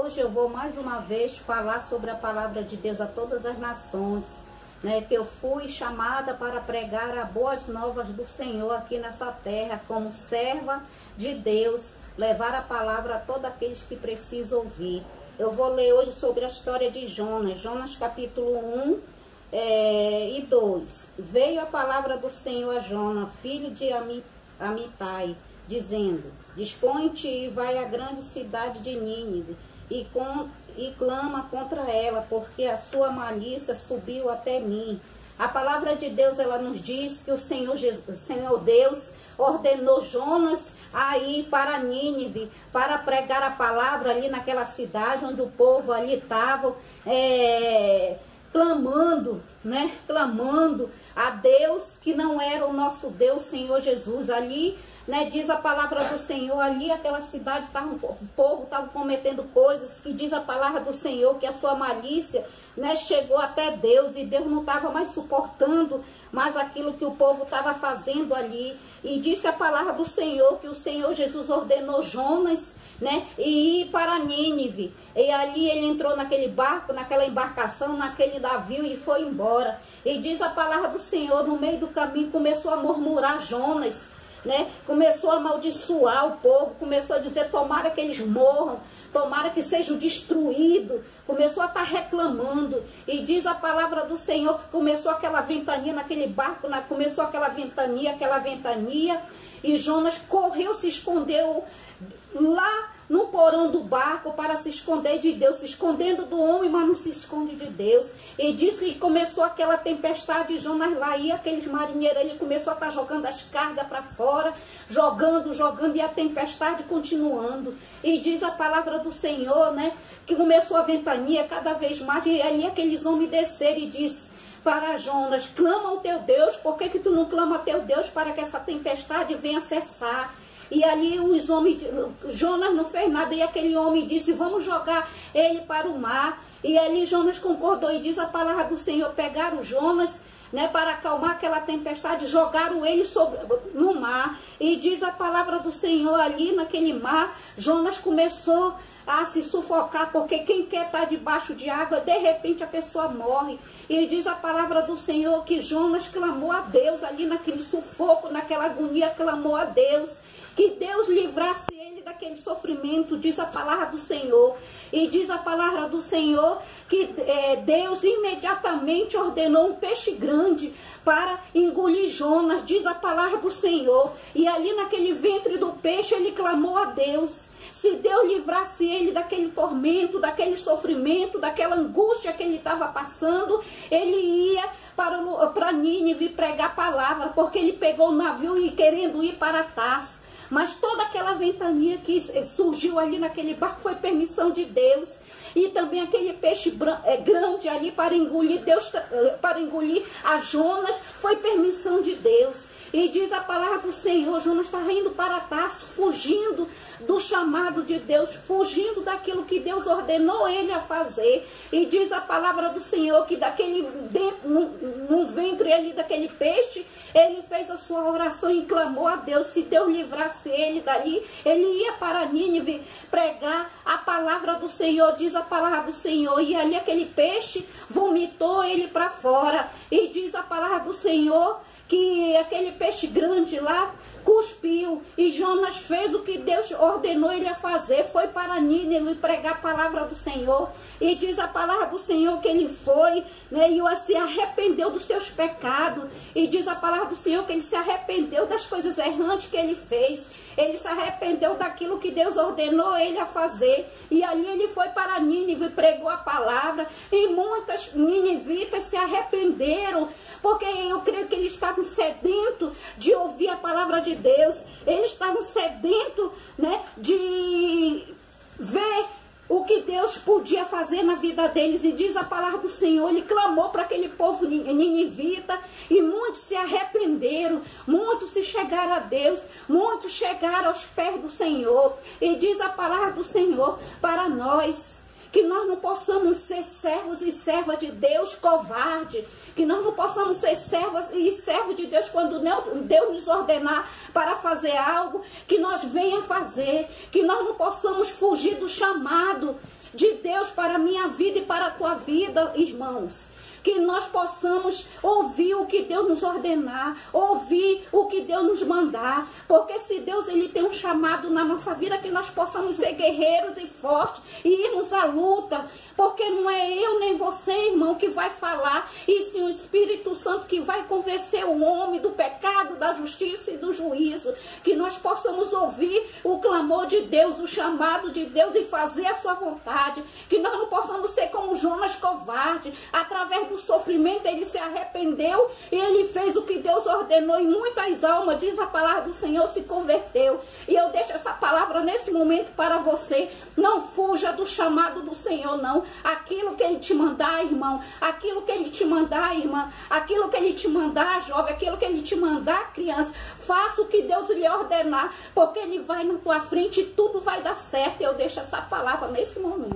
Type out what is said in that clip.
hoje eu vou mais uma vez falar sobre a palavra de Deus a todas as nações, né? Que eu fui chamada para pregar as boas novas do Senhor aqui nessa terra, como serva de Deus, levar a palavra a todos aqueles que precisam ouvir. Eu vou ler hoje sobre a história de Jonas, Jonas capítulo 1 e 2. Veio a palavra do Senhor a Jonas, filho de Amitai, dizendo: dispõe-te e vai à grande cidade de Nínive e clama contra ela, porque a sua malícia subiu até mim. A palavra de Deus, ela nos diz que o Senhor Deus ordenou Jonas a ir para Nínive, para pregar a palavra ali naquela cidade onde o povo ali estava clamando, né? Clamando a Deus que não era o nosso Deus, Senhor Jesus. Ali, né, diz a palavra do Senhor, ali aquela cidade, o povo estava cometendo coisas que diz a palavra do Senhor, que a sua malícia, né, chegou até Deus, e Deus não estava mais suportando mais aquilo que o povo estava fazendo ali. E disse a palavra do Senhor que o Senhor Jesus ordenou Jonas, né, e ir para Nínive. E ali ele entrou naquele barco, naquela embarcação, naquele navio, e foi embora. E diz a palavra do Senhor, no meio do caminho começou a murmurar Jonas, né? Começou a amaldiçoar o povo, começou a dizer: tomara que eles morram, tomara que sejam destruídos. Começou a estar reclamando. E diz a palavra do Senhor que começou aquela ventania naquele barco, começou aquela ventania, e Jonas correu, se escondeu lá no porão do barco para se esconder de Deus, se escondendo do homem, mas não se esconde de Deus. E diz que começou aquela tempestade, Jonas lá, e aqueles marinheiros, ele começou a estar jogando as cargas para fora, jogando, e a tempestade continuando. E diz a palavra do Senhor, né, que começou a ventania cada vez mais, e ali aqueles homens desceram e disse para Jonas: clama ao teu Deus, por que tu não clama ao teu Deus para que essa tempestade venha cessar? E ali os homens, Jonas não fez nada, e aquele homem disse: vamos jogar ele para o mar. E ali Jonas concordou, e diz a palavra do Senhor, pegaram Jonas, né, para acalmar aquela tempestade, jogaram ele no mar. E diz a palavra do Senhor, ali naquele mar, Jonas começou a se sufocar, porque quem quer estar debaixo de água, de repente a pessoa morre. E diz a palavra do Senhor que Jonas clamou a Deus, ali naquele sufoco, naquela agonia, clamou a Deus, que Deus livrasse ele daquele sofrimento, diz a palavra do Senhor. E diz a palavra do Senhor que Deus imediatamente ordenou um peixe grande para engolir Jonas, diz a palavra do Senhor. E ali naquele ventre do peixe ele clamou a Deus. Se Deus livrasse ele daquele tormento, daquele sofrimento, daquela angústia que ele estava passando, ele ia para Nínive pregar a palavra, porque ele pegou o navio e querendo ir para Tarso. Mas toda aquela ventania que surgiu ali naquele barco foi permissão de Deus. E também aquele peixe grande ali para engolir a Jonas foi permissão de Deus. E diz a palavra do Senhor, Jonas está indo para Tarso, fugindo do chamado de Deus, fugindo daquilo que Deus ordenou ele a fazer. E diz a palavra do Senhor que no ventre ali daquele peixe, ele fez a sua oração e clamou a Deus. Se Deus livrasse ele dali, ele ia para Nínive pregar a palavra do Senhor, diz a palavra do Senhor. E ali aquele peixe vomitou ele para fora. E diz a palavra do Senhor que aquele peixe grande lá cuspiu, e Jonas fez o que Deus ordenou ele a fazer, foi para Nínive pregar a palavra do Senhor. E diz a palavra do Senhor que ele foi, né, e se arrependeu dos seus pecados. E diz a palavra do Senhor que ele se arrependeu das coisas errantes que ele fez. Ele se arrependeu daquilo que Deus ordenou ele a fazer. E ali ele foi para Nínive e pregou a palavra. E muitas ninivitas se arrependeram, porque eu creio que eles estavam sedentos de ouvir a palavra de Deus. Eles estavam sedentos, né, de ver o que Deus podia fazer na vida deles. E diz a palavra do Senhor, ele clamou para aquele povo ninivita, e muitos se arrependeram, muitos se chegaram a Deus, muitos chegaram aos pés do Senhor. E diz a palavra do Senhor para nós, que nós não possamos ser servos e servas de Deus covarde, que nós não possamos ser servas e servos de Deus quando Deus nos ordenar para fazer algo, que nós venha fazer, que nós não possamos fugir do chamado de para a minha vida e para a tua vida, irmãos. Que nós possamos ouvir o que Deus nos ordenar, ouvir o que Deus nos mandar, porque se Deus ele tem um chamado na nossa vida, que nós possamos ser guerreiros e fortes e irmos à luta, porque não é eu nem você, irmão, que vai falar, e sim o Espírito Santo que vai convencer o homem do pecado, da justiça e do juízo. Que nós possamos ouvir o clamor de Deus, o chamado de Deus e fazer a sua vontade. Que nós não possamos ser como Jonas covarde. Através do sofrimento ele se arrependeu e ele fez o que Deus ordenou, e muitas almas, diz a palavra do Senhor, se converteu. E eu deixo essa palavra nesse momento para você. Não fuja do chamado do Senhor, não. Aquilo que ele te mandar, irmão, aquilo que ele te mandar, irmã, aquilo que ele te mandar, jovem, aquilo que ele te mandar, criança, faça o que Deus lhe ordenar, porque ele vai na tua frente e tudo vai dar certo. Eu deixo essa palavra nesse momento.